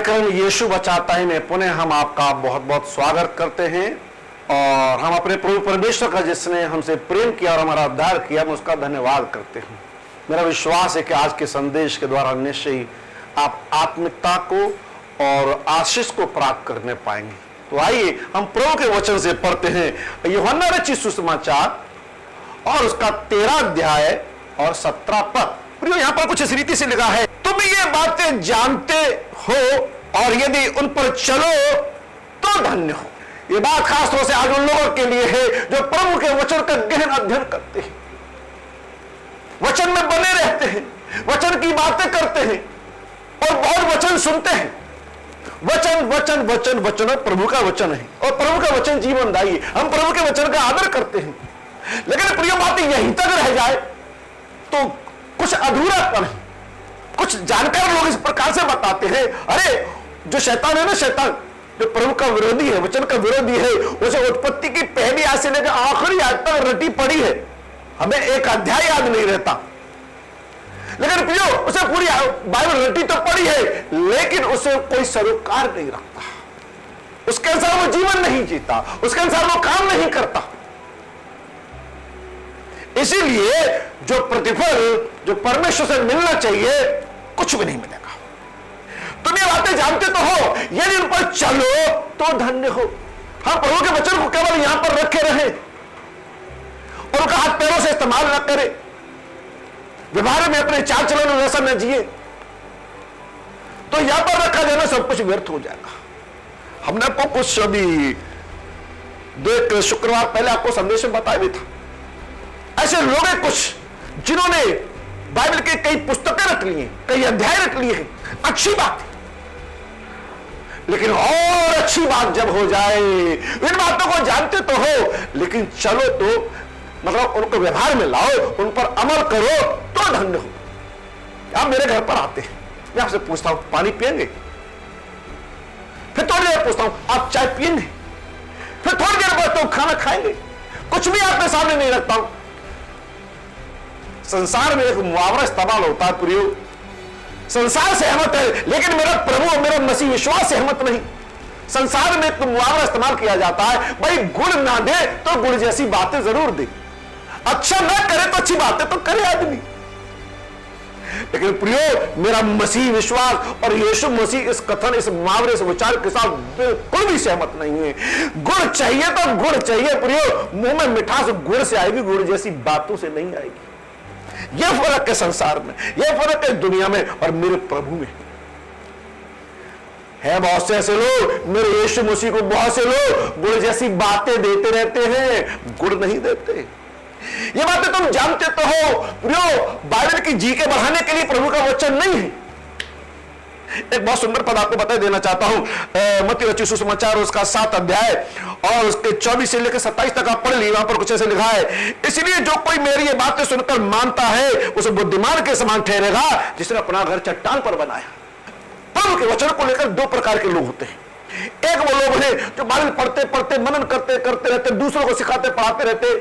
कार्यक्रम यीशु बचाता है में पुनः हम आपका बहुत बहुत स्वागत करते हैं और हम अपने प्रभु परमेश्वर का जिसने हमसे प्रेम किया और हमारा उद्धार किया हम उसका धन्यवाद करते हैं। मेरा विश्वास है कि आज के संदेश के द्वारा निश्चय ही आप आत्मिकता को और आशीष को प्राप्त करने पाएंगे। तो आइए हम प्रभु के वचन से पढ़ते हैं यूहन्ना रचित सुसमाचार और उसका 13 अध्याय और 17 पद। प्रियो, यहां पर कुछ इस रीति से लिखा है, तुम ये बातें जानते हो और यदि उन पर चलो तो धन्य हो। ये बात खास तौर से आज उन लोगों के लिए है जो प्रभु के वचन का गहन अध्ययन करते हैं, वचन में बने रहते हैं, वचन की बातें करते हैं और बहुत वचन सुनते हैं। वचन वचन वचन वचन और प्रभु का वचन है और प्रभु का वचन जीवनदायी है। हम प्रभु के वचन का आदर करते हैं, लेकिन प्रिय बात यहीं तक रह जाए तो कुछ अधूरापन है। कुछ जानकार लोग इस प्रकार से बताते हैं, अरे जो शैतान है ना, शैतान जो प्रभु का विरोधी है, वचन का विरोधी है, उसे उत्पत्ति की पहली आयत से लेकर आखिरी आयत तक रटी पड़ी है। हमें एक अध्याय याद नहीं रहता, लेकिन प्रियो उसे पूरी बाइबल रटी तो पड़ी है, लेकिन उसे कोई सरोकार नहीं रखता, उसके अनुसार वो जीवन नहीं जीता, उसके अनुसार वो काम नहीं करता। इसीलिए जो प्रतिफल जो परमेश्वर से मिलना चाहिए कुछ भी नहीं मिलेगा। तुम ये बातें जानते तो हो, यदि उन पर चलो तो धन्य हो। हम प्रभु के वचन को केवल यहां पर रखे रहे और उनका हाथ पैरों से इस्तेमाल न करें, व्यवहार में अपने चाल चलन वैसा न जिए, तो यहां पर रखा जाना सब कुछ व्यर्थ हो जाएगा। हमने आपको कुछ अभी 2 शुक्रवार पहले आपको संदेश में बताया भी था, ऐसे लोग हैं कुछ जिन्होंने बाइबल के कई पुस्तकें रख ली हैं, कई अध्याय रख लिए हैं, अच्छी बात है, लेकिन और अच्छी बात जब हो जाए, इन बातों को जानते तो हो, लेकिन चलो तो मतलब उनको व्यवहार में लाओ, उन पर अमल करो तो धन्य हो। आप मेरे घर पर आते हैं, मैं आपसे पूछता हूं पानी पिएंगे, फिर थोड़ी देर पूछता हूं आप चाय पिएंगे, फिर थोड़ी देर बाद तो खाना खाएंगे, कुछ भी आपके सामने नहीं रखता हूं। संसार में एक मुहावरा इस्तेमाल होता है, प्रियो, संसार सहमत है लेकिन मेरा प्रभु और मेरा मसीह विश्वास सहमत नहीं। संसार में एक मुहावरा इस्तेमाल किया जाता है, भाई गुड़ ना दे तो गुड़ जैसी बातें जरूर दे, अच्छा ना करे तो अच्छी बातें तो करे आदमी। लेकिन प्रियो, मेरा मसीह विश्वास और यीशु मसीह इस कथन, इस मुहावरे, इस विचार के साथ बिल्कुल भी सहमत नहीं है। गुड़ चाहिए तो गुड़ चाहिए प्रियो, मुंह में मिठास गुड़ से आएगी, गुड़ जैसी बातों से नहीं आएगी। यह फर्क है संसार में, यह फर्क है दुनिया में और मेरे प्रभु में है। बहुत से ऐसे लोग मेरे यीशु मसीह को, बहुत से लोग गुड़ जैसी बातें देते रहते हैं, गुड़ नहीं देते। ये बातें तुम जानते तो हो प्रियो, बाइबल की जी के बढ़ाने के लिए प्रभु का वचन नहीं है। एक बहुत सुंदर पद आपको बता देना चाहता हूं, मत्ती रचित सुसमाचार उसका 7 अध्याय और उसके 24 से लेकर 27 तक आप पढ़ ली। वहां पर कुछ ऐसे लिखा है, इसलिए जो कोई मेरी ये बातें सुनकर मानता है उसे बुद्धिमान के समान ठहरेगा जिसने अपना घर चट्टान पर बनाया। प्रभु के वचन को लेकर 2 प्रकार के लोग होते हैं। एक वो लोग हैं जो बाइबल पढ़ते पढ़ते मनन करते करते रहते, दूसरों को सिखाते पढ़ाते रहते,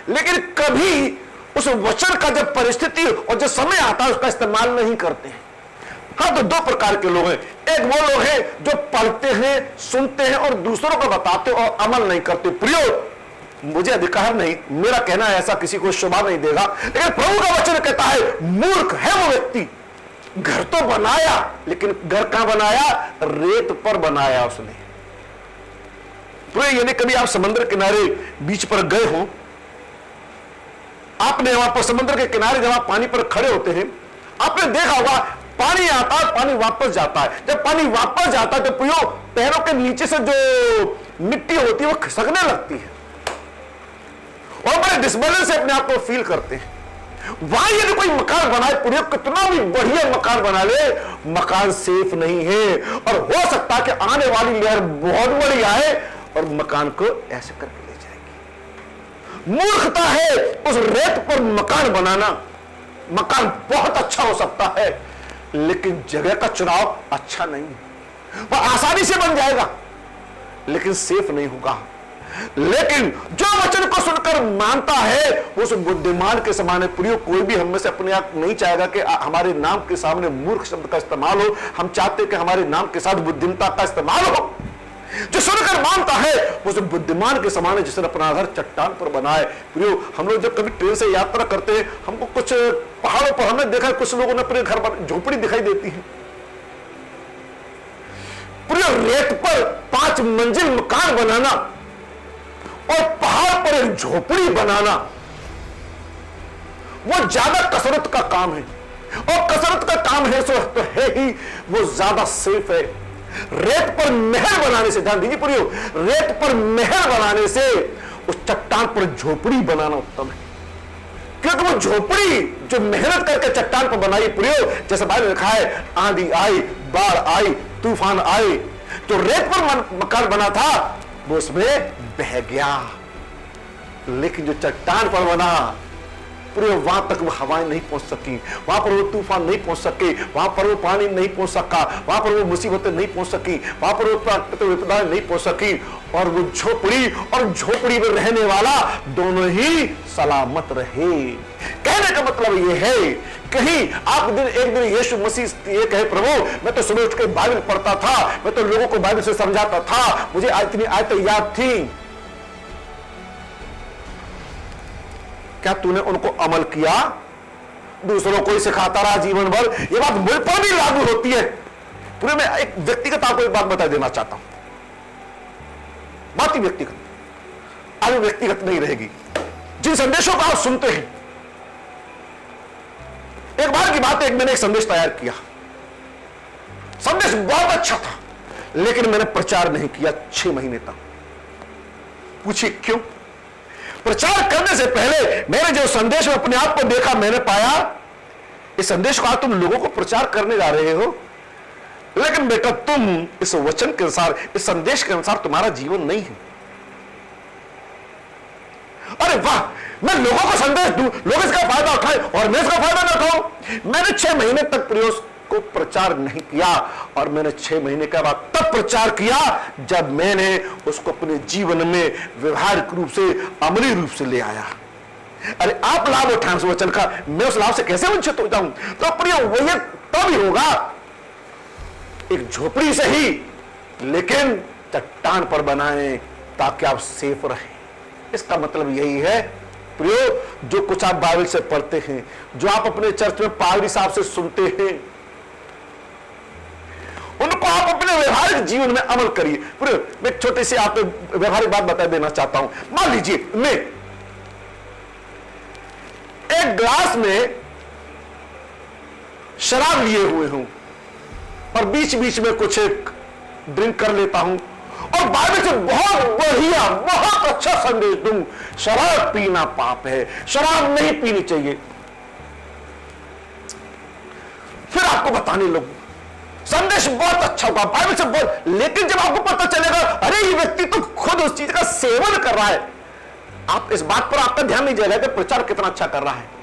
लेकिन कभी उस वचन का जब परिस्थिति और जब समय आता है उसका इस्तेमाल नहीं करते हैं। हाँ, तो 2 प्रकार के लोग हैं। एक वो लोग हैं जो पढ़ते हैं, सुनते हैं और दूसरों को बताते और अमल नहीं करते। प्रियो, मुझे अधिकार नहीं, मेरा कहना ऐसा किसी को शोभा नहीं देगा, लेकिन प्रभु का वचन कहता है मूर्ख है वो व्यक्ति, घर तो बनाया लेकिन घर कहां बनाया? रेत पर बनाया उसने। प्रियो, यदि कभी आप समुद्र किनारे बीच पर गए हो, आपने वहां पर समुद्र के किनारे जब आप पानी पर खड़े होते हैं, आपने देखा होगा पानी आता है, पानी वापस जाता है। जब पानी वापस जाता है तो प्रियो, पैरों के नीचे से जो मिट्टी होती है वो खिसकने लगती है और बड़े डिसबैलेंस से अपने आप को फील करते हैं। वहां यदि कोई मकान बनाए प्रियो, कितना भी बढ़िया मकान बना ले, मकान सेफ नहीं है और हो सकता है कि आने वाली लहर बहुत बड़ी आए और मकान को ऐसे करके ले जाएगी। मूर्खता है उस रेत पर मकान बनाना। मकान बहुत अच्छा हो सकता है लेकिन जगह का चुनाव अच्छा नहीं है। वह आसानी से बन जाएगा लेकिन सेफ नहीं होगा। लेकिन जो वचन को सुनकर मानता है उस बुद्धिमान के समान है। प्रियो, कोई भी हम में से अपने आप नहीं चाहेगा कि हमारे नाम के सामने मूर्ख शब्द का इस्तेमाल हो। हम चाहते हैं कि हमारे नाम के साथ बुद्धिमता का इस्तेमाल हो। जो सुनकर मानता है उस बुद्धिमान के समान है जिसने अपना घर चट्टान पर बनाए। प्रियो, हम लोग जब कभी ट्रेन से यात्रा करते हैं, हमको कुछ पहाड़ों पर हमने देखा है कुछ लोगों ने अपने घर पर झोपड़ी दिखाई देती है। प्रियो, रेत पर 5 मंजिल मकान बनाना और पहाड़ पर एक झोपड़ी बनाना वो ज्यादा कसरत का काम है। और कसरत का काम है सो तो है ही, वो ज्यादा सेफ है। रेत पर महल बनाने से, ध्यान दीजिए प्रियो, रेत पर महल बनाने से उस चट्टान पर झोपड़ी बनाना उत्तम है। क्योंकि वो झोपड़ी जो मेहनत करके चट्टान पर बनाई प्रियो, जैसे बाइबल में लिखा है, आंधी आई, बाढ़ आई, तूफान आए, तो रेत पर मकान बना था वो उसमें बह गया। लेकिन जो चट्टान पर बना पूरे, वहां तक वो हवाएं नहीं पहुंच सकी, वहां पर वो तूफान नहीं पहुंच सके, वहां पर वो पानी नहीं पहुंच सका, वहां पर वो मुसीबतें नहीं पहुंच सकी, वहां पर वो प्राकृतिक विपदाएं नहीं पहुंच सकी। और वो झोपड़ी और झोपड़ी में रहने वाला दोनों ही सलामत रहे। कहने का मतलब ये है, कहीं आप एक दिन यीशु मसीह ये कहे, प्रभु मैं तो सुबह उठ के बाइबल पढ़ता था, मैं तो लोगों को बाइबल से समझाता था, मुझे इतनी आयतें याद थी, क्या तूने उनको अमल किया? दूसरों को ही सिखाता रहा जीवन भर। यह बात मुझ पर भी लागू होती है। पूरे में एक व्यक्तिगत आपको एक बात बता देना चाहता हूं, बात ही व्यक्तिगत, आगे व्यक्तिगत नहीं रहेगी। जिन संदेशों को आप सुनते हैं, एक बार की बात है, मैंने एक संदेश तैयार किया, संदेश बहुत अच्छा था, लेकिन मैंने प्रचार नहीं किया 6 महीने तक। पूछिए क्यों? प्रचार करने से पहले मैंने जो संदेश में अपने आप को देखा, मैंने पाया इस संदेश को आज तुम लोगों को प्रचार करने जा रहे हो, लेकिन बेटा तुम इस वचन के अनुसार, इस संदेश के अनुसार तुम्हारा जीवन नहीं है। अरे वाह, मैं लोगों को संदेश दूं, लोग इसका फायदा उठाएं और मैं इसका फायदा ना उठाऊं। मैंने 6 महीने तक प्रयोग को प्रचार नहीं किया, और मैंने 6 महीने के बाद तब प्रचार किया जब मैंने उसको अपने जीवन में व्यवहारिक रूप से, अमली रूप से ले आया। अरे आप लाभ उठाएं उस वचन का, मैं उस लाभ से कैसे वंचित हो जाऊं? तो प्रिय, वही तब ही होगा एक झोपड़ी से ही, लेकिन चट्टान पर बनाएं ताकि आप सेफ रहें। इसका मतलब यही है प्रियो, जो कुछ आप बाइबल से पढ़ते हैं, जो आप अपने चर्च में पादरी साहब से सुनते हैं, उनको आप अपने व्यवहारिक जीवन में अमल करिए। मैं एक छोटी सी आपको व्यवहारिक बात बता देना चाहता हूं। मान लीजिए मैं एक ग्लास में शराब लिए हुए हूं और बीच बीच में कुछ एक ड्रिंक कर लेता हूं और बाइबल से बहुत बढ़िया, बहुत अच्छा संदेश दूं, शराब पीना पाप है, शराब नहीं पीनी चाहिए। फिर आपको बताने लगूं, संदेश बहुत अच्छा होगा, बाइबल से बहुत, लेकिन जब आपको पता चलेगा अरे ये व्यक्ति तो खुद उस चीज का सेवन कर रहा है, आप इस बात पर आपका ध्यान नहीं जाएगा कि प्रचार कितना अच्छा कर रहा है।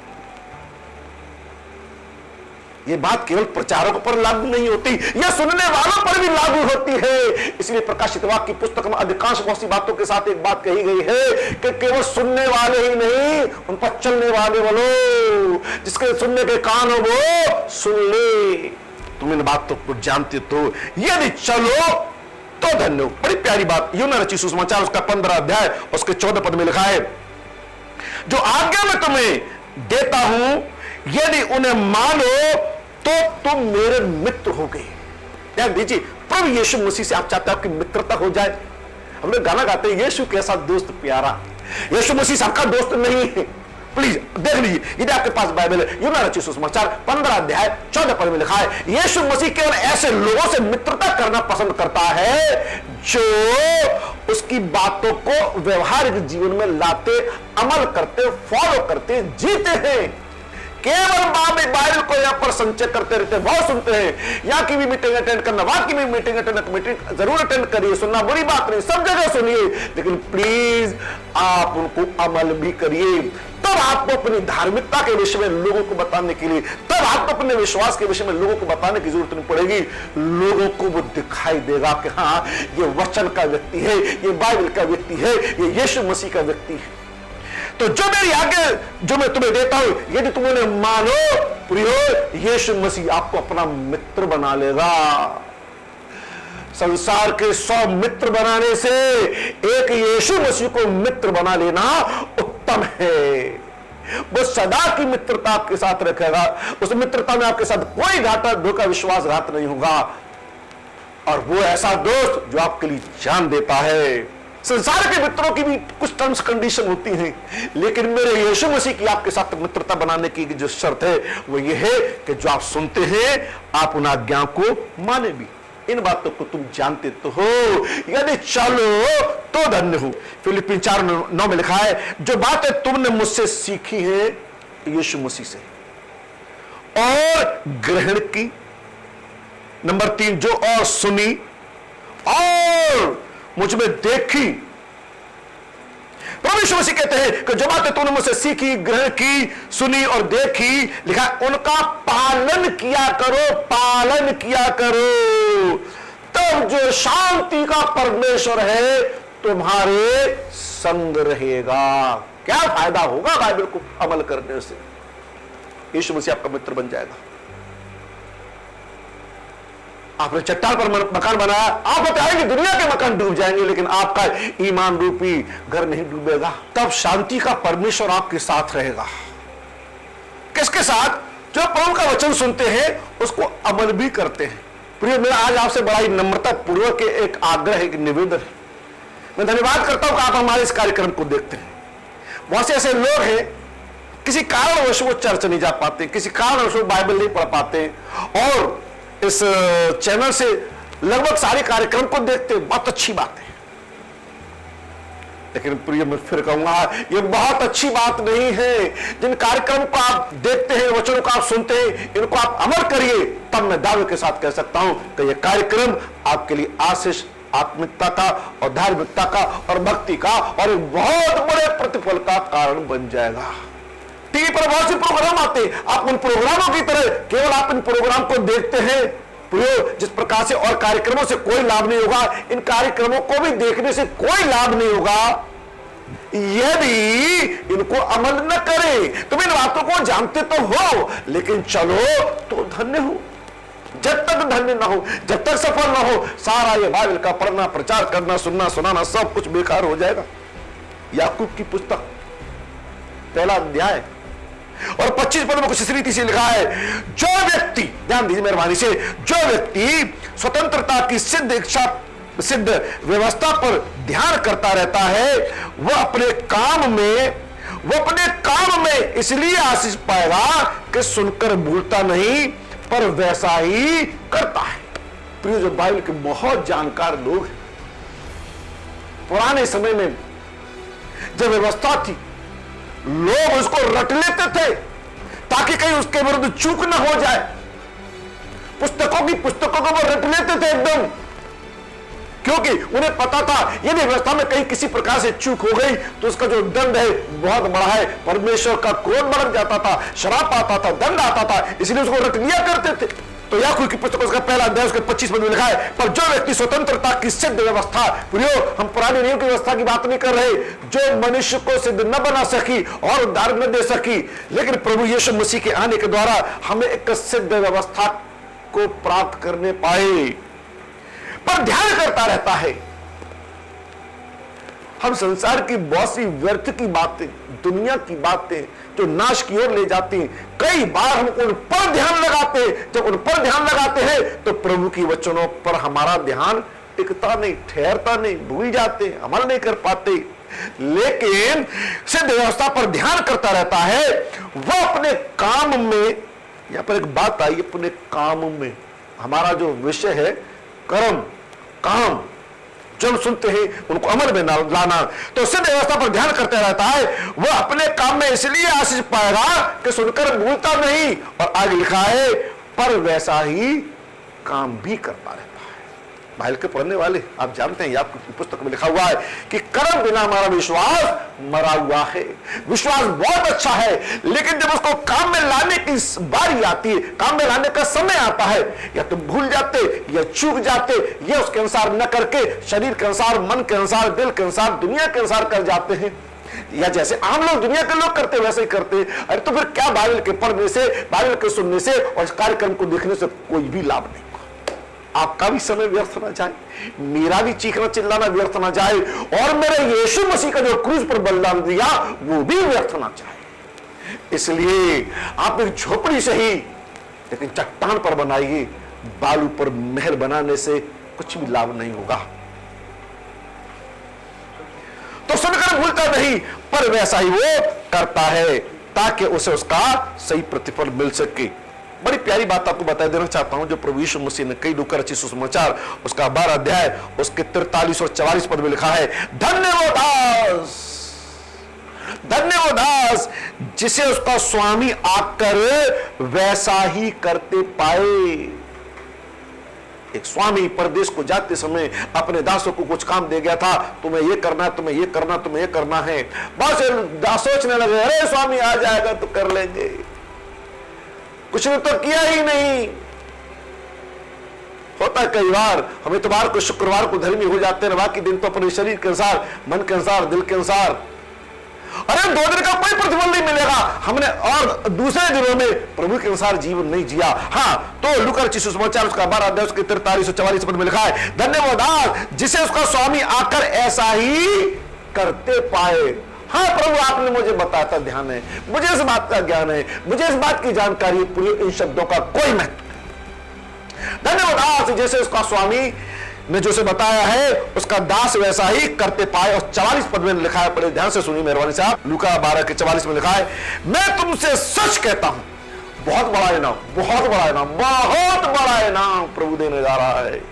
ये बात केवल प्रचारकों पर लागू नहीं होती, यह सुनने वालों पर भी लागू होती है। इसलिए प्रकाशित वाक्य की पुस्तक में अधिकांश बहुत सी बातों के साथ एक बात कही गई है कि केवल सुनने वाले ही नहीं, उन पर चलने वाले बोलो, जिसके सुनने के कान हो वो सुन ले। तुम इन बातों को जानते तो यदि चलो तो धन्य हो। बड़ी प्यारी बात, यूहन्ना रचित सुसमाचार उसका 15 अध्याय उसके 14 पद में लिखा है, जो आज्ञा मैं तुम्हें देता हूं यदि उन्हें मानो तो तुम मेरे मित्र हो गए। ध्यान दीजिए, प्रभु यीशु मसीह से आप चाहते हैं आपकी मित्रता हो जाए। हम लोग गाना गाते हैं, यीशु कैसा दोस्त प्यारा। यीशु मसीह सबका दोस्त नहीं है। प्लीज देख लीजिए, यदि आपके पास बाइबल है, यूहन्ना रचित सुसमाचार 15 अध्याय 14 पद में लिखा है, यीशु मसीह केवल ऐसे लोगों से मित्रता करना पसंद करता है जो उसकी बातों को व्यवहारिक जीवन में लाते, अमल करते, फॉलो करते, जीते हैं। केवल बाइबल को यहाँ पर संचय करते रहते हैं। बहुत सुनते हैं, यहाँ की भी मीटिंग अटेंड करना, वहां की भी मीटिंग जरूर अटेंड करिए, सुनना बुरी बात नहीं, सब जगह सुनिए, लेकिन प्लीज आप उनको अमल भी करिए। तब आपको अपनी धार्मिकता के विषय में लोगों को बताने के लिए, तब आपको अपने विश्वास के विषय में लोगों को बताने की जरूरत नहीं पड़ेगी। लोगों को वो दिखाई देगा कि हाँ, ये वचन का व्यक्ति है, ये बाइबल का व्यक्ति है, ये यीशु मसीह का व्यक्ति है। तो जो मेरी आज्ञा जो मैं तुम्हें देता हूं, यदि तुम उन्हें मानो प्रियो, यीशु मसीह आपको अपना मित्र बना लेगा। संसार के 100 मित्र बनाने से एक यीशु मसीह को मित्र बना लेना उत्तम है। वो सदा की मित्रता आपके साथ रखेगा, उस मित्रता में आपके साथ कोई घाटा धोखा विश्वासघात नहीं होगा, और वो ऐसा दोस्त जो आपके लिए जान देता है। संसार के मित्रों की भी कुछ टर्म्स कंडीशन होती हैं, लेकिन मेरे यीशु मसीह की आपके साथ मित्रता बनाने की जो शर्त है वो ये है कि जो आप सुनते हैं आप उन आज्ञाओं को माने भी। इन बातों को तुम जानते तो हो, यदि चलो तो धन्य हो। फिलिप्पियों 4:9 में लिखा है, जो बातें तुमने मुझसे सीखी है यीशु मसीह से और ग्रहण की, नंबर 3 जो और सुनी और मुझ में देखी। प्रभु यीशु मसीह कहते हैं कि जो बातें तूने मुझसे सीखी, ग्रहण की, सुनी और देखी, लिखा उनका पालन किया करो, पालन किया करो, तब जो शांति का परमेश्वर है तुम्हारे संग रहेगा। क्या फायदा होगा बाइबल को अमल करने से? यीशु मसीह आपका मित्र बन जाएगा। आपने चट्टान पर मकान बनाया, आप बताएंगे दुनिया के मकान डूब जाएंगे, लेकिन आपका ईमान रूपी घर नहीं डूबेगा। तब शांति का परमेश्वर आपके साथ रहेगा। किसके साथ? जो प्रभु का वचन सुनते हैं उसको अमल भी करते हैं। प्रिय, मेरा आज आपसे बड़ा ही नम्रता पूर्वक एक आग्रह है, एक निवेदन है। मैं धन्यवाद करता हूं कि आप हमारे इस कार्यक्रम को देखते हैं। बहुत से ऐसे लोग हैं, किसी कारणवश वो चर्च नहीं जा पाते, किसी कारणवश वो बाइबल नहीं पढ़ पाते, और इस चैनल से लगभग सारे कार्यक्रम को देखते हैं। बहुत अच्छी बात है, लेकिन प्रिय मैं फिर कहूंगा ये बहुत अच्छी बात नहीं है। जिन कार्यक्रम को आप देखते हैं, वचनों को आप सुनते हैं, इनको आप अमल करिए, तब मैं दावे के साथ कह सकता हूं कि यह कार्यक्रम आपके लिए आशीष, आत्मिकता का और धार्मिकता का और भक्ति का और एक बहुत बड़े प्रतिफल का कारण बन जाएगा। टीवी पर बहुत से प्रोग्राम आते हैं, आप उन प्रोग्रामों की तरह केवल आप इन प्रोग्राम को देखते हैं, प्रियो, जिस प्रकार से और कार्यक्रमों से कोई लाभ नहीं होगा, इन कार्यक्रमों को भी देखने से कोई लाभ नहीं होगा यदि इनको अमल न करें। तुम इन बातों को जानते तो हो, लेकिन चलो तो धन्य हो। जब तक धन्य ना हो, जब तक सफल ना हो, सारा ये बाइबल का पढ़ना, प्रचार करना, सुनना, सुनाना सब कुछ बेकार हो जाएगा। याकूब की पुस्तक 1 अध्याय और 25 पद में कुछ इस रीति से लिखा है, जो व्यक्ति, ध्यान दीजिए मेहरबानी से, जो व्यक्ति स्वतंत्रता की सिद्ध इच्छा, सिद्ध व्यवस्था पर ध्यान करता रहता है, वह अपने काम में इसलिए आशीष पाएगा कि सुनकर भूलता नहीं, पर वैसा ही करता है। प्रिय, जो बाइबल के बहुत जानकार लोग हैं, पुराने समय में जब व्यवस्था थी, लोग उसको रट लेते थे ताकि कहीं उसके विरुद्ध चूक ना हो जाए। पुस्तकों को वो रट लेते थे एकदम, क्योंकि उन्हें पता था यदि व्यवस्था में कहीं किसी प्रकार से चूक हो गई तो उसका जो दंड है बहुत बड़ा है। परमेश्वर का क्रोध भड़क जाता था, श्राप आता था, दंड आता था, इसलिए उसको रट लिया करते थे। तो याकूब की पुस्तक उसका 1 अध्याय उसके 25 पद में लिखा है, पर जो व्यक्ति स्वतंत्रता की सिद्ध व्यवस्था, प्रियो, हम पुराने नियम की व्यवस्था की बात नहीं कर रहे, जो मनुष्य को सिद्ध न बना सकी और उद्धार न दे सकी, लेकिन प्रभु यीशु मसीह के आने के द्वारा हमें एक सिद्ध व्यवस्था को प्राप्त करने पाए, पर ध्यान करता रहता है। हम संसार की बहुत सी व्यर्थ की बातें, दुनिया की बातें जो नाश की ओर ले जाती हैं, कई बार हम उन पर ध्यान लगाते हैं। जब उन पर ध्यान लगाते हैं तो प्रभु की वचनों पर हमारा ध्यान टिकता नहीं, ठहरता नहीं, भूल जाते, अमल नहीं कर पाते। लेकिन सिद्ध व्यवस्था पर ध्यान करता रहता है, वह अपने काम में, यहां पर एक बात आई, अपने काम में, हमारा जो विषय है कर्म, काम, जो हम सुनते हैं उनको अमल में लाना। तो सिद्ध व्यवस्था पर ध्यान करते रहता है, वह अपने काम में इसलिए आशीष पाएगा कि सुनकर भूलता नहीं, और आगे लिखा है पर वैसा ही काम भी करता रहता है। बाइबल के पढ़ने वाले आप जानते हैं, याकूब की पुस्तक में लिखा हुआ है कि कर्म बिना हमारा विश्वास मरा हुआ है। विश्वास बहुत अच्छा है, लेकिन जब उसको काम में लाने की बारी आती है, काम में लाने का समय आता है, या तो भूल जाते या चूक जाते, या उसके अनुसार न करके शरीर के अनुसार, मन के अनुसार, दिल के अनुसार, दुनिया के अनुसार कर जाते हैं, या जैसे आम लोग दुनिया के लोग करते वैसे ही करते हैं। अरे तो फिर क्या बाइबल के पढ़ने से, बाइबल के सुनने से और इस कार्यक्रम को देखने से कोई भी लाभ नहीं। आपका भी समय व्यर्थ ना जाए, मेरा भी चीखना चिल्लाना व्यर्थ ना जाए, और मेरे यीशु मसीह का जो क्रूज पर बलिदान दिया वो भी व्यर्थ ना जाए। इसलिए आप एक झोपड़ी से ही, लेकिन चट्टान पर बनाइए, बालू पर महल बनाने से कुछ भी लाभ नहीं होगा। तो सुनकर भूलता नहीं, पर वैसा ही वो करता है ताकि उसे उसका सही प्रतिफल मिल सके। बड़ी प्यारी बात आपको बता देना चाहता हूं, जो प्रभु यीशु मसीह ने कई लूका रचित सुसमाचार उसका 12 अध्याय उसके 43 और 44 पद में लिखा है, धन्य वो दास जिसे उसका स्वामी आकर वैसा ही करते पाए। एक स्वामी परदेश को जाते समय अपने दासों को कुछ काम दे गया था, तुम्हें ये करना, तुम्हें ये करना, तुम्हें ये करना है। बस दास सोचने लगे, अरे स्वामी आ जाएगा तो कर लेंगे, कुछ ने तो किया ही नहीं। होता है कई बार, हम इतवार को शुक्रवार को धर्मी हो जाते हैं, बाकी दिन तो अपने शरीर के अनुसार, मन के अनुसार, दिल के अनुसार। अरे 2 दिन का कोई प्रतिफल नहीं मिलेगा हमने, और दूसरे दिनों में प्रभु के अनुसार जीवन नहीं जिया। हाँ, तो लूका रचित सुसमाचार उसका 12 अध्याय उसके 43 और 44 पद में लिखा है, धन्यवाद जिसे उसका स्वामी आकर ऐसा ही करते पाए। हाँ प्रभु, आपने मुझे बताया था, ध्यान है, मुझे इस बात का ज्ञान है, मुझे इस बात की जानकारी है, पूरी इन शब्दों का कोई महत्व। धन्यवाद जैसे उसका स्वामी ने जो से बताया है उसका दास वैसा ही करते पाए। और 44 पद में लिखा है, बड़े ध्यान से सुनिए मेहरबानी साहब, लूका 12 के 44 में लिखा है, मैं तुमसे सच कहता हूं, बहुत बड़ा इनाम, बहुत बड़ा इनाम, बहुत बड़ा इनाम प्रभु देने जा रहा है।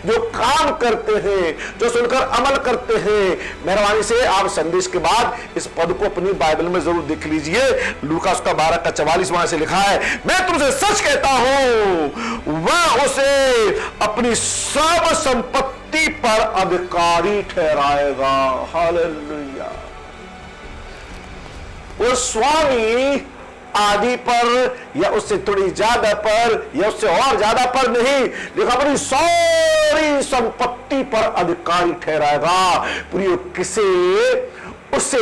जो काम करते हैं, जो सुनकर अमल करते हैं, मेहरबानी से आप संदेश के बाद इस पद को अपनी बाइबल में जरूर देख लीजिए। लूका उसका 12 का 44 वहां से लिखा है, मैं तुमसे सच कहता हूं वह उसे अपनी सब संपत्ति पर अधिकारी ठहराएगा। हालेलुया। वो स्वामी आदि पर या उससे थोड़ी ज्यादा पर या उससे और ज्यादा पर नहीं, लेकिन अपनी सारी संपत्ति पर अधिकारी ठहराएगा। प्रिय, किसे? उसे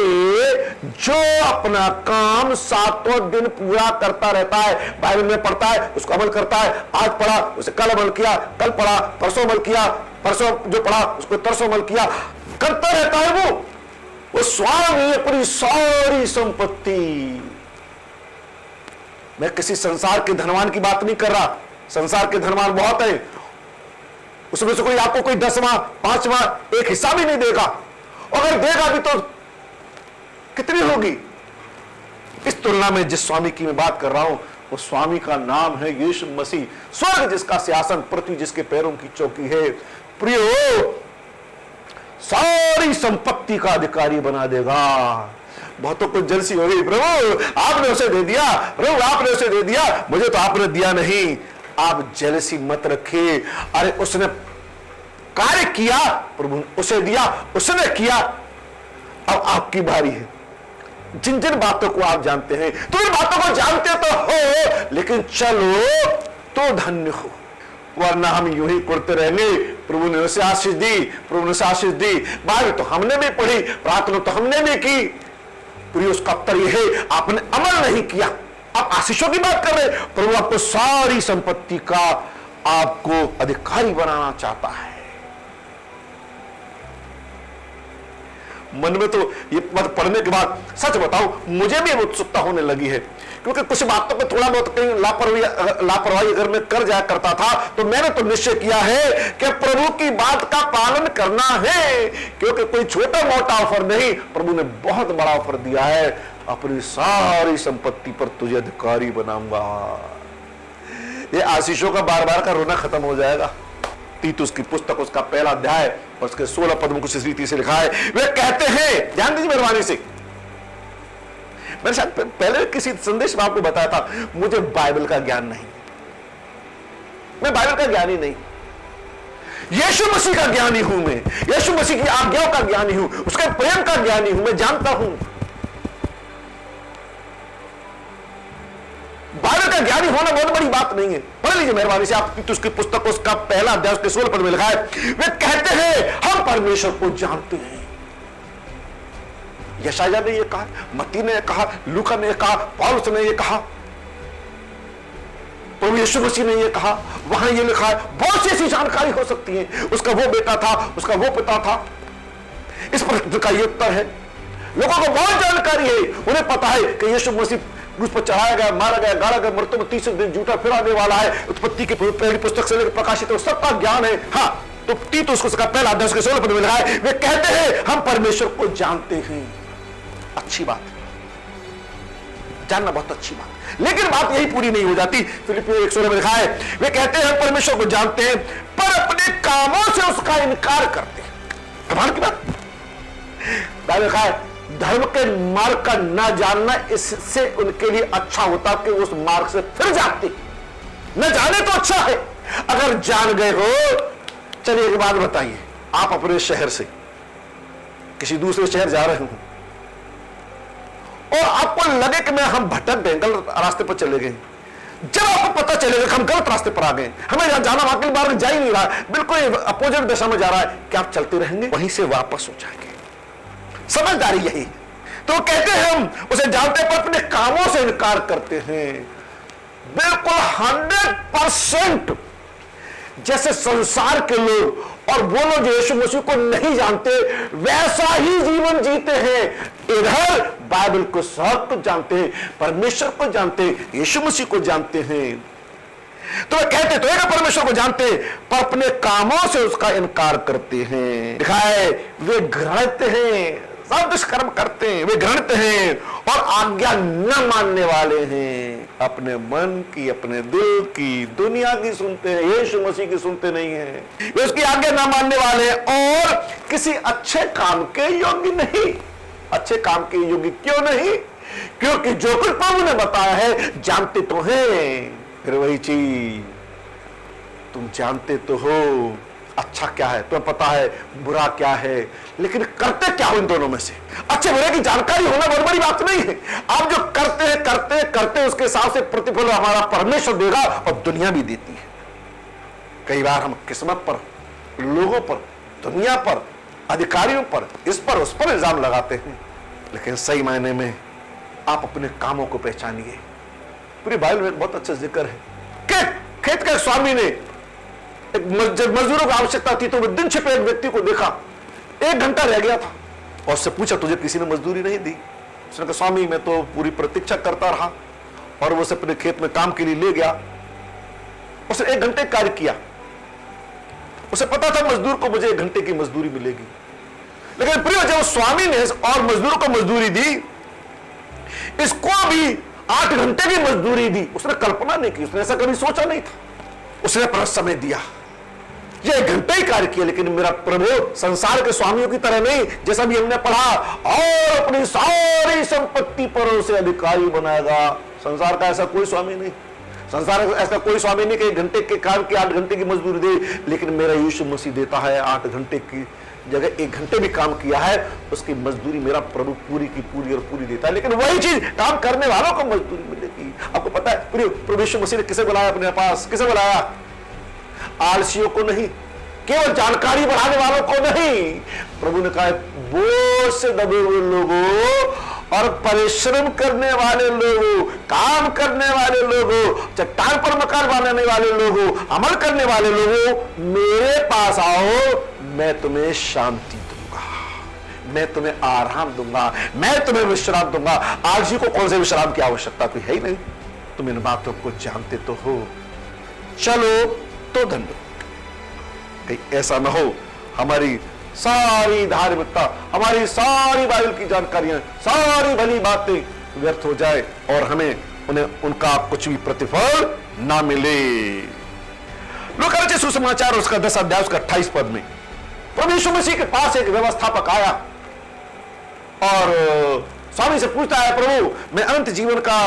जो अपना काम 7 दिन पूरा करता रहता है, बाइबल में पढ़ता है, उसको अमल करता है। आज पढ़ा उसे कल अमल किया, कल पढ़ा परसों अमल किया, परसों जो पढ़ा उसको तरसों अमल किया, करता रहता है। वो स्वामी अपनी सारी संपत्ति, मैं किसी संसार के धनवान की बात नहीं कर रहा, संसार के धनवान बहुत है, उसमें से कोई आपको कोई 10वां 5वां एक हिस्सा भी नहीं देगा, अगर देगा भी तो कितनी होगी। इस तुलना में जिस स्वामी की मैं बात कर रहा हूं, वो स्वामी का नाम है यीशु मसीह। स्वर्ग जिसका सिंहासन, पृथ्वी जिसके पैरों की चौकी है। प्रियो, सारी संपत्ति का अधिकारी बना देगा। बहुतों को जलसी हो गई, प्रभु आपने उसे दे दिया, प्रभु आपने उसे दे दिया, मुझे तो आपने दिया नहीं। आप जलसी मत रखिए। अरे उसने कार्य किया, प्रभु उसे दिया, उसने किया, अब आपकी बारी है। जिन जिन बातों को आप जानते हैं, तो इन बातों को जानते तो हो, लेकिन चलो तो धन्य हो, वरना हम यूं ही करते रहेंगे। प्रभु ने उसे आशीष दी, प्रभु ने उसे आशीष दी, बाइबल तो हमने भी पढ़ी, प्रार्थना तो हमने भी की। प्रिय, उसका उत्तर यह है, आपने अमल नहीं किया। आप आशीषों की बात कर रहे, प्रभु आपको सारी संपत्ति का आपको अधिकारी बनाना चाहता है। मन में तो ये पद पढ़ने के बाद सच बताओ मुझे भी उत्सुकता होने लगी है, क्योंकि कुछ बातों पे थोड़ा बहुत कहीं लापरवाही अगर मैं कर जाया करता था, तो मैंने तो निश्चय किया है कि प्रभु की बात का पालन करना है, क्योंकि कोई छोटा मोटा ऑफर नहीं, प्रभु ने बहुत बड़ा ऑफर दिया है, अपनी सारी संपत्ति पर तुझे अधिकारी बनाऊंगा। ये आशीषों का बार बार का रोना खत्म हो जाएगा। तीतुस की पुस्तक उसका 1 अध्याय और उसके 16 पद में कुछ इस रीति से लिखा है, वे कहते हैं, ध्यान दीजिए मेहरबानी से, मैंने शायद पहले किसी संदेश में आपको बताया था, मुझे बाइबल का ज्ञान नहीं, मैं बाइबल का ज्ञानी नहीं, यीशु मसीह का ज्ञानी हूं मैं, यीशु मसीह की आज्ञाओं का ज्ञानी हूं, उसके प्रेम का ज्ञानी हूं, मैं जानता हूं। बाइबल का ज्ञानी होना बहुत बड़ी बात नहीं है। पढ़ लीजिए मेहरबानी से आप उसकी पुस्तक, उसका पहला अध्याय उसके 16 पद में लिखा है, वे कहते हैं हम परमेश्वर को जानते हैं। यशायाह ने यह कहा, मत्ती ने कहा, लूका ने कहा, पौलुस ने यह कहा, प्रभु यीशु मसीह ने यह कहा, वहां यह लिखा है। बहुत सी ऐसी जानकारी हो सकती है, उसका वो बेटा था, उसका वो पिता था। इस प्रश्न का ये उत्तर है, लोगों को बहुत जानकारी है, उन्हें पता है कि यीशु मसीह क्रूस पर चढ़ाया गया, मारा गया, गाड़ा गया, मृत्यु में तीसरे दिन जूठा फिर आने वाला है, उत्पत्ति की पहली पुस्तक से लेकर प्रकाशित है, सबका ज्ञान है। हाँ, तो तीतुस उसका पहला अध्याय उसके 16 पद में लिखा है, वे कहते हैं हम परमेश्वर को जानते हैं। अच्छी बात, जानना बहुत अच्छी बात, लेकिन बात यही पूरी नहीं हो जाती। फिलिपियों 1:16 में लिखा है, वे कहते हैं हम परमेश्वर को जानते हैं पर अपने कामों से उसका इनकार करते हैं। कमाल की बात, लिखा है धर्म के मार्ग का ना जानना इससे उनके लिए अच्छा होता कि उस मार्ग से फिर जाते। न जाने तो अच्छा है, अगर जान गए हो। चलिए एक बात बताइए, आप अपने शहर से किसी दूसरे शहर जा रहे हो और आपको लगे कि हम भटक गए, गलत रास्ते पर चले गए, जब आपको पता चलेगा कि हम गलत रास्ते पर आ गए, हमें जाना वाकई मार्ग जा ही नहीं रहा, बिल्कुल अपोजिट दिशा में जा रहा है, क्या आप चलते रहेंगे? वहीं से वापस हो जाएंगे। समझदारी यही। तो कहते हैं हम उसे जानते पर अपने कामों से इनकार करते हैं। बिल्कुल 100% जैसे संसार के लोग और वो लोग यीशु मसीह को नहीं जानते वैसा ही जीवन जीते हैं। इधर बाइबल को सब कुछ जानते हैं, परमेश्वर को जानते हैं, यीशु मसीह को जानते हैं। तो वे कहते तो एक परमेश्वर को जानते पर अपने कामों से उसका इनकार करते हैं। लिखा है वे घृणित हैं, सब दुष्कर्म करते हैं, वे घृणित हैं और आज्ञा न मानने वाले हैं। अपने मन की, अपने दिल की, दुनिया की सुनते हैं, यीशु मसीह की सुनते नहीं है। वे उसकी आज्ञा न मानने वाले और किसी अच्छे काम के योग्य नहीं। अच्छे काम के योग्य क्यों नहीं? क्योंकि जो कुछ प्रभु ने बताया है जानते तो हैं। फिर वही चीज, तुम जानते तो हो अच्छा क्या है, तुम्हें पता है बुरा क्या है, लेकिन करते क्या हो इन दोनों में से? अच्छे बुरे की जानकारी होना बहुत बड़ी बात नहीं है। आप जो करते हैं करते करते उसके हिसाब से प्रतिफल हमारा परमेश्वर देगा और दुनिया भी देती है। कई बार हम किस्मत पर, लोगों पर, दुनिया पर, अधिकारियों पर, इस पर उस पर इल्जाम लगाते हैं, लेकिन सही मायने में आप अपने कामों को पहचानिए। पूरी बाइबल में बहुत अच्छा जिक्र है कि खेत के स्वामी ने जब मजदूरों की आवश्यकता थी तो वो दिन छिपे एक व्यक्ति को देखा, 1 घंटा रह गया था और उससे पूछा तुझे किसी ने मजदूरी नहीं दी? उसने कहा स्वामी मैं तो पूरी प्रतीक्षा करता रहा, और वो उसे अपने खेत में काम के लिए ले गया। उसने 1 घंटे कार्य किया, उसे पता था मजदूर को मुझे 1 घंटे की मजदूरी मिलेगी, लेकिन प्रिय जब स्वामी ने और मजदूर को मजदूरी दी, इसको भी 8 घंटे की मजदूरी दी। उसने कल्पना नहीं की, उसने ऐसा कभी सोचा नहीं था। उसने अपना समय दिया, ये 1 घंटे ही कार्य किया, लेकिन मेरा प्रभु संसार के स्वामियों की तरह नहीं, जैसा भी हमने पढ़ा, और अपनी सारी संपत्ति पर उसे अधिकारी बनाएगा। संसार का ऐसा कोई स्वामी नहीं, संसार का ऐसा कोई स्वामी नहीं कि 1 घंटे के कार्य की 8 घंटे की मजदूरी दे, लेकिन मेरा यीशु मसीह देता है 8 घंटे की जगह 1 घंटे भी काम किया है उसकी मजदूरी मेरा प्रभु पूरी की पूरी और पूरी देता है। लेकिन वही चीज काम करने वालों को मजदूरी मिलेगी। आपको पता है प्रभु यीशु मसीह ने किसे बुलाया अपने पास? किसे बुलाया? आलसियों को नहीं, केवल जानकारी बढ़ाने वालों को नहीं। प्रभु ने कहा बोझ से दबे हुए लोगों और परिश्रम करने वाले लोगों, काम करने वाले लोगों, चट्टान पर मकान बनाने वाले लोगों, अमल करने वाले लोगों, मेरे पास आओ, मैं तुम्हें शांति दूंगा, मैं तुम्हें आराम दूंगा, मैं तुम्हें विश्राम दूंगा। आलसी को कौन से विश्राम की आवश्यकता? कोई है ही नहीं। तुम इन बातों को जानते तो हो, चलो तो धन्य। कहीं ऐसा ना हो हमारी सारी धार्मिकता, हमारी सारी बाइबल की जानकारियां, सारी भली बातें व्यर्थ हो जाए और हमें उनका कुछ भी प्रतिफल ना मिले। लूका रचित सुसमाचार उसका 10 अध्याय उसका 28 पद में प्रभु यीशु मसीह के पास एक व्यवस्थापक आया और स्वामी से पूछता है, प्रभु मैं अनंत जीवन का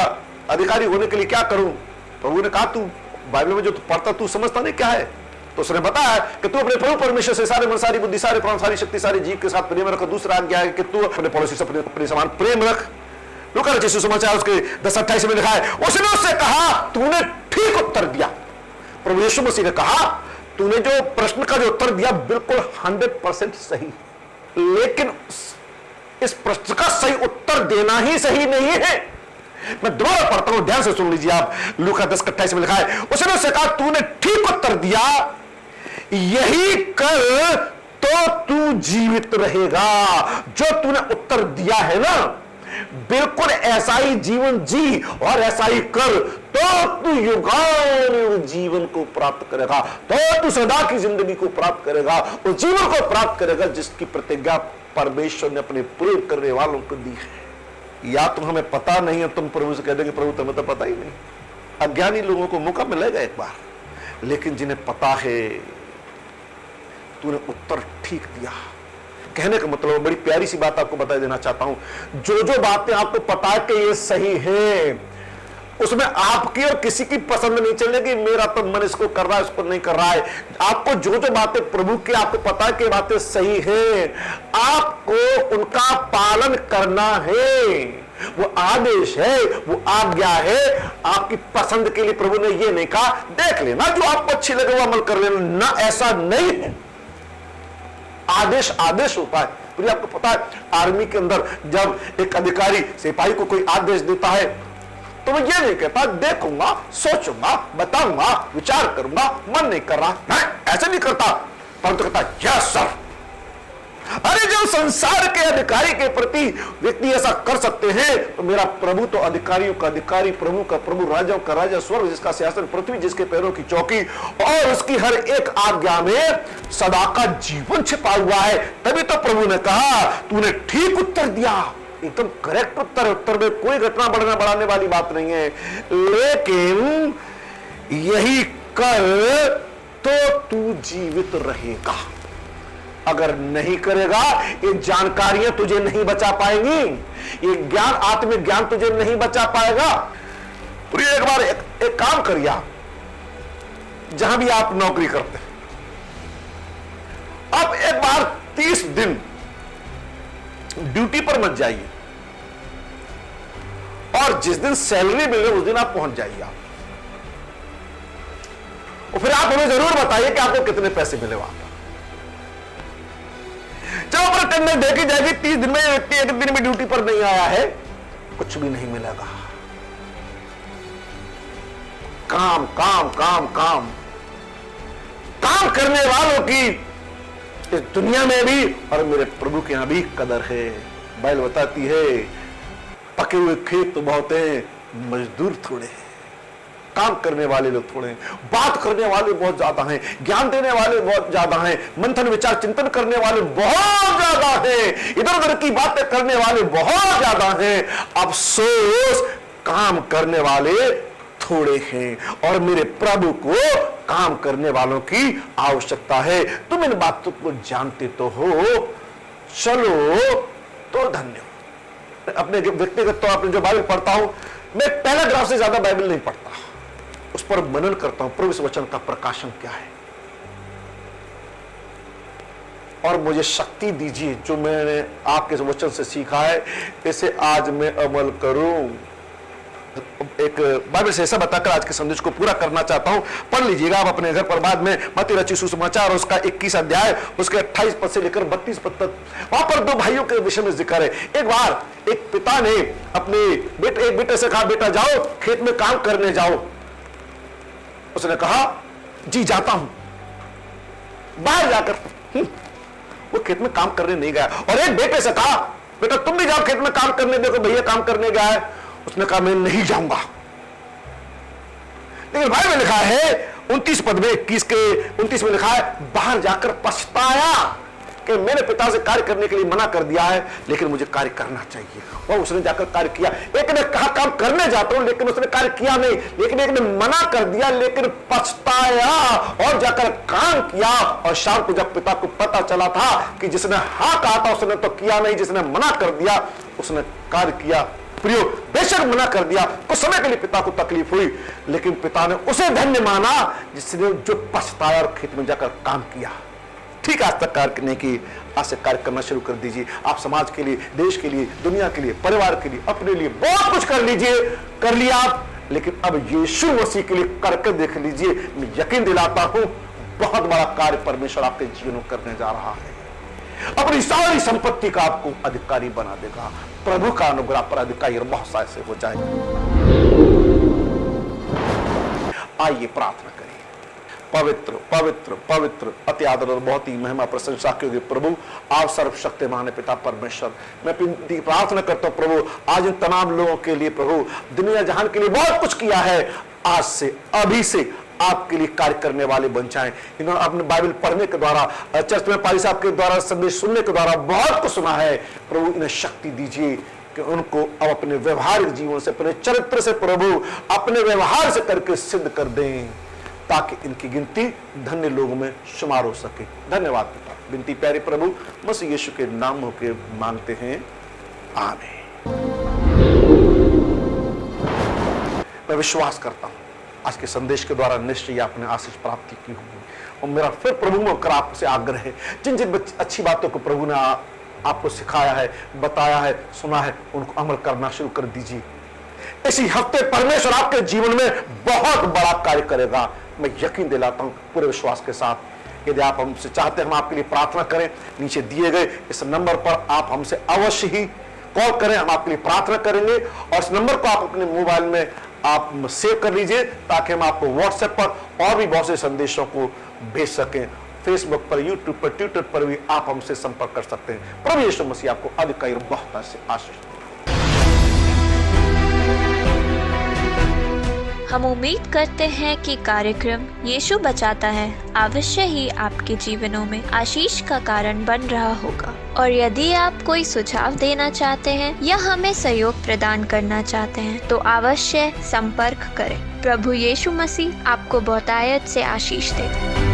अधिकारी होने के लिए क्या करूं? प्रभु ने कहा, तू बाइबल में जो तू पढ़ता तू समझता नहीं क्या है? तो उसने बताया कि तू अपने प्रभु परमेश्वर से सारे मन, सारी बुद्धि, सारे प्राण, सारी शक्ति, सारी जीव के साथ प्रेम रख। दूसरा आज्ञा है कि तू अपने पड़ोसी से अपने समान प्रेम रख। लूका रचित सुसमाचार उसके 10:28 में लिखा है, उसने उससे कहा, तूने ठीक उत्तर दिया। प्रभु यीशु मसीह ने कहा, तूने जो प्रश्न का जो उत्तर दिया बिल्कुल 100% सही, लेकिन इस प्रश्न का सही उत्तर देना ही सही नहीं है। मैं दोबारा पढ़ता हूं, ध्यान से सुन लीजिए आप। लूका 10:28 में लिखा है, उसने उससे कहा, तूने ठीक उत्तर दिया, यही कर तो तू जीवित रहेगा। जो तूने उत्तर दिया है ना, बिल्कुल ऐसा ही जीवन जी और ऐसा ही कर, तो तू युगानुयुग जीवन को प्राप्त करेगा, तो तू सदा की जिंदगी को प्राप्त करेगा, उस जीवन को प्राप्त करेगा जिसकी प्रतिज्ञा परमेश्वर ने अपने प्रेम करने वालों को दी है। या तुम हमें पता नहीं है, तुम प्रभु से कह देंगे, प्रभु तुम्हें तो पता ही नहीं। अज्ञानी लोगों को मौका मिलेगा एक बार, लेकिन जिन्हें पता है, तूने उत्तर ठीक दिया। कहने का मतलब बड़ी प्यारी सी बात आपको बता देना चाहता हूं, जो जो बातें आपको पता है कि ये सही है, उसमें आपकी और किसी की पसंद नहीं चलेगी, मेरा तो मन इसको कर रहा है, इसको नहीं कर रहा है। आपको जो जो बातें प्रभु की आपको पता है कि बातें सही है, आपको उनका पालन करना है। वो आदेश है, वो आज्ञा है। आपकी पसंद के लिए प्रभु ने ये नहीं कहा देख लेना जो आपको अच्छी लगे वो अमल कर लेना, ना, ऐसा नहीं है। आदेश आदेश होता है। फिर आपको पता है, आर्मी के अंदर जब एक अधिकारी सिपाही को कोई आदेश देता है तो वो ये नहीं कहता देखूंगा, सोचूंगा, बताऊंगा, विचार करूंगा, मन नहीं कर रहा, नहीं, ऐसे नहीं करता, परंतु कहता यस सर। अरे जब संसार के अधिकारी के प्रति व्यक्ति ऐसा कर सकते हैं, तो मेरा प्रभु तो अधिकारियों का अधिकारी, प्रभु का प्रभु, राजाओं का राजा, स्वर्ग जिसका सिंहासन, पृथ्वी जिसके पैरों की चौकी, और उसकी हर एक आज्ञा में सदा का जीवन छिपा हुआ है। तभी तो प्रभु ने कहा, तूने ठीक उत्तर दिया, एकदम करेक्ट उत्तर। उत्तर में कोई घटना बढ़ाने वाली बात नहीं है, लेकिन यही कर तो तू जीवित रहेगा। अगर नहीं करेगा, ये जानकारियां तुझे नहीं बचा पाएंगी, ये ज्ञान, आत्मिक ज्ञान तुझे नहीं बचा पाएगा। और एक बार एक काम करिए, जहां भी आप नौकरी करते हैं, अब एक बार 30 दिन ड्यूटी पर मत जाइए, और जिस दिन सैलरी मिले उस दिन आप पहुंच जाइए। और फिर आप हमें जरूर बताइए कि आपको कितने पैसे मिले वहां पर। जब पर अटेंडेंस देखी जाएगी, 30 दिन में व्यक्ति एक दिन में ड्यूटी पर नहीं आया है, कुछ भी नहीं मिलेगा। काम काम काम काम काम करने वालों की इस दुनिया में भी और मेरे प्रभु के यहां भी कदर है। बाइबल बताती है, पके हुए खेत तो बहुत हैं, मजदूर थोड़े हैं। काम करने वाले लोग थोड़े हैं, बात करने वाले बहुत ज्यादा हैं, ज्ञान देने वाले बहुत ज्यादा हैं, मंथन विचार चिंतन करने वाले बहुत ज्यादा हैं, इधर उधर की बातें करने वाले बहुत ज्यादा हैं। अफसोस काम करने वाले थोड़े हैं, और मेरे प्रभु को काम करने वालों की आवश्यकता है। तुम इन बातों को जानते तो हो, चलो तो धन्य हो। अपने व्यक्तिगत तौर पर जो बाइबल पढ़ता हूं, मैं पैराग्राफ से ज्यादा बाइबल नहीं पढ़ता, उस पर मनन करता हूं, प्रभु इस वचन का प्रकाशन क्या है, और मुझे शक्ति दीजिए जो मैंने आपके इस वचन से सीखा है, इसे आज मैं अमल करूं। एक बाइबल से ऐसा बताकर आज के संदेश को पूरा करना चाहता हूं। पढ़ लीजिएगा आप अपने घर पर बाद में, मत्ती रचित सुसमाचार उसका 21 अध्याय उसके 28 पद से लेकर 32 पद तक। वहां पर दो भाइयों के विषय में जिक्र है। एक बार एक पिता ने अपने एक बेटे से कहा, बेटा जाओ खेत में काम करने जाओ। उसने कहा जी जाता हूं। बाहर जाकर वो खेत में काम करने नहीं गया। और एक बेटे से कहा, बेटा तुम भी जाओ खेत में काम करने, देखो भैया काम करने गया है। उसने कहा मैं नहीं जाऊंगा। लेकिन भाई में लिखा है 29 पद में, 21 के 29 में लिखा है, बाहर जाकर पछताया कि मैंने पिता से कार्य करने के लिए मना कर दिया है, लेकिन मुझे कार्य करना चाहिए। और उसने जाकर कार्य किया। एक ने कहा काम करने जाता हूं, लेकिन उसने कार्य किया नहीं। लेकिन एक ने मना कर दिया, लेकिन पछताया और जाकर काम किया। और शाम को जब पिता को पता चला था कि जिसने हाँ कहा था उसने तो किया नहीं, जिसने मना कर दिया उसने कार्य किया। प्रियो, बेशक मना कर दिया, कुछ समय के लिए पिता को तकलीफ हुई, लेकिन पिता ने उसे धन्य माना जिसने जो पछताया और खेत में जाकर काम किया। ठीक आज तक कार्य करने की, आज से कार्य करना शुरू कर दीजिए। आप समाज के लिए, देश के लिए, दुनिया के लिए, परिवार के लिए, अपने लिए बहुत कुछ कर लीजिए, कर लिया आप, लेकिन अब यीशु मसीह के लिए करके देख लीजिए। मैं यकीन दिलाता हूं बहुत बड़ा कार्य परमेश्वर आपके जीवन में करने जा रहा है। अपनी सारी संपत्ति का आपको अधिकारी बना देगा। प्रभु का अनुग्रह पर अधिकारी बहुत सा ऐसे हो जाएगा। आइए प्रार्थना करिए। पवित्र पवित्र पवित्र अति आदर और बहुत ही महिमा प्रशंसा की होगी प्रभु, आप सर्वशक्तिमान पिता परमेश्वर। मैं प्रार्थना करता हूं प्रभु, आज इन तमाम लोगों के लिए प्रभु, दुनिया जहान के लिए बहुत कुछ किया है, आज से अभी से आपके लिए कार्य करने वाले बन जाएं। इन्होंने अपने बाइबल पढ़ने के द्वारा, चर्च में पारी साहब के द्वारा संदेश सुनने के द्वारा बहुत कुछ सुना है प्रभु। इन्हें शक्ति दीजिए कि उनको अब अपने व्यवहारिक जीवन से, अपने चरित्र से प्रभु, अपने व्यवहार से करके सिद्ध कर दें, ताकि इनकी गिनती धन्य लोगों में शुमार हो सके। धन्यवाद पिता, विनती प्यारे प्रभु मसीह यीशु के नाम होकर मांगते हैं, आमीन। मैं विश्वास करता हूं आज के संदेश के द्वारा निश्चय आपने आशीष प्राप्ति की होगी। और मेरा फिर प्रभु में होकर आपसे आग्रह है, जिन जिन अच्छी बातों को प्रभु ने आपको सिखाया है, बताया है, सुना है, उनको अमल करना शुरू कर दीजिए। इसी हफ्ते परमेश्वर आपके जीवन में बहुत बड़ा कार्य करेगा, मैं यकीन दिलाता हूं पूरे विश्वास के साथ। यदि आप हमसे चाहते हैं हम आपके लिए प्रार्थना करें, नीचे दिए गए इस नंबर पर आप हमसे अवश्य ही कॉल करें, हम आपके लिए प्रार्थना करेंगे। और इस नंबर को आप अपने मोबाइल में आप सेव कर लीजिए, ताकि हम आपको व्हाट्सएप पर और भी बहुत से संदेशों को भेज सकें। फेसबुक पर, यूट्यूब पर, ट्विटर पर भी आप हमसे संपर्क कर सकते हैं। प्रभु यीशु मसीह आपको अधिकारी बहुत से आशीष। हम उम्मीद करते हैं कि कार्यक्रम यीशु बचाता है अवश्य ही आपके जीवनों में आशीष का कारण बन रहा होगा। और यदि आप कोई सुझाव देना चाहते हैं या हमें सहयोग प्रदान करना चाहते हैं तो अवश्य संपर्क करें। प्रभु यीशु मसीह आपको बहुतायत से आशीष दे।